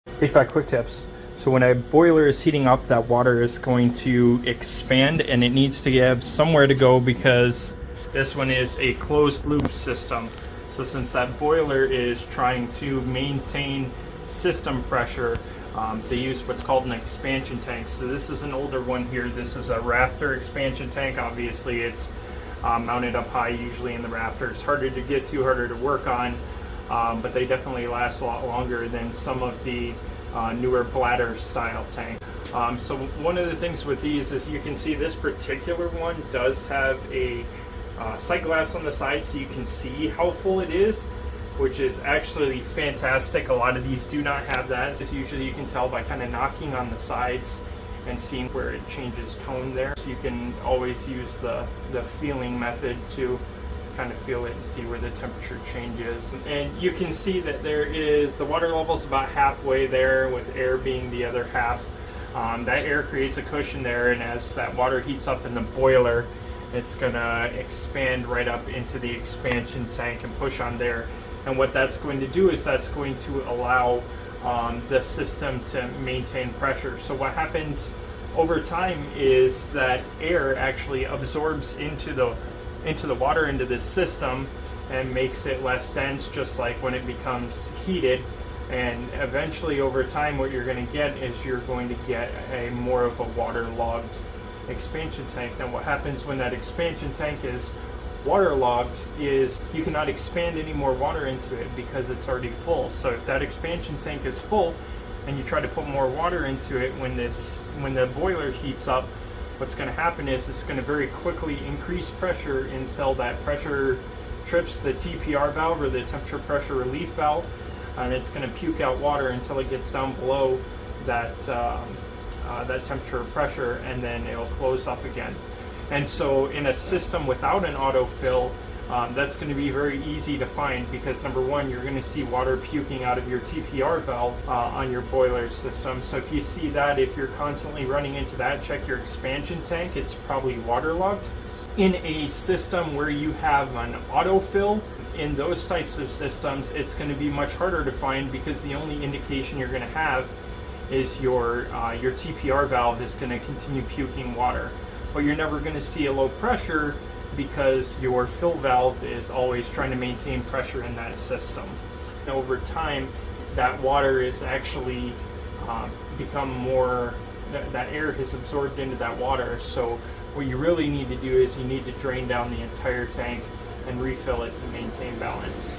HVAC quick tips. So when a boiler is heating up, that water is going to expand and it needs to have somewhere to go because this one is a closed loop system. So since that boiler is trying to maintain system pressure, they use what's called an expansion tank. So this is an older one here. This is a Rafter expansion tank. Obviously it's mounted up high usually in the rafters. Harder to get to, harder to work on, but they definitely last a lot longer than some of the newer bladder style tank. So one of the things with these is you can see this particular one does have a sight glass on the side so you can see how full it is, which is actually fantastic. A lot of these do not have that. It's usually you can tell by kind of knocking on the sides and seeing where it changes tone there. So you can always use the feeling method to kind of feel it and see where the temperature changes. And you can see that there is, the water level is about halfway there with air being the other half. That air creates a cushion there, and as that water heats up in the boiler, it's gonna expand right up into the expansion tank and push on there. And what that's going to do is that's going to allow the system to maintain pressure. So what happens over time is that air actually absorbs into the water, into this system, and makes it less dense, just like when it becomes heated. And eventually over time what you're going to get is you're going to get a more of a waterlogged expansion tank. Now what happens when that expansion tank is waterlogged is you cannot expand any more water into it because it's already full. So if that expansion tank is full and you try to put more water into it, when the boiler heats up, what's going to happen is it's going to very quickly increase pressure until that pressure trips the TPR valve, or the temperature pressure relief valve, and it's going to puke out water until it gets down below that temperature or pressure, and then it'll close up again. And so in a system without an autofill, that's going to be very easy to find, because number one, you're going to see water puking out of your TPR valve on your boiler system. So if you see that, if you're constantly running into that, check your expansion tank. It's probably waterlogged. In a system where you have an autofill, in those types of systems, it's going to be much harder to find, because the only indication you're going to have is your TPR valve is going to continue puking water. But you're never going to see a low pressure, because your fill valve is always trying to maintain pressure in that system. And over time, that water is actually become more, that air has absorbed into that water. So what you really need to do is you need to drain down the entire tank and refill it to maintain balance.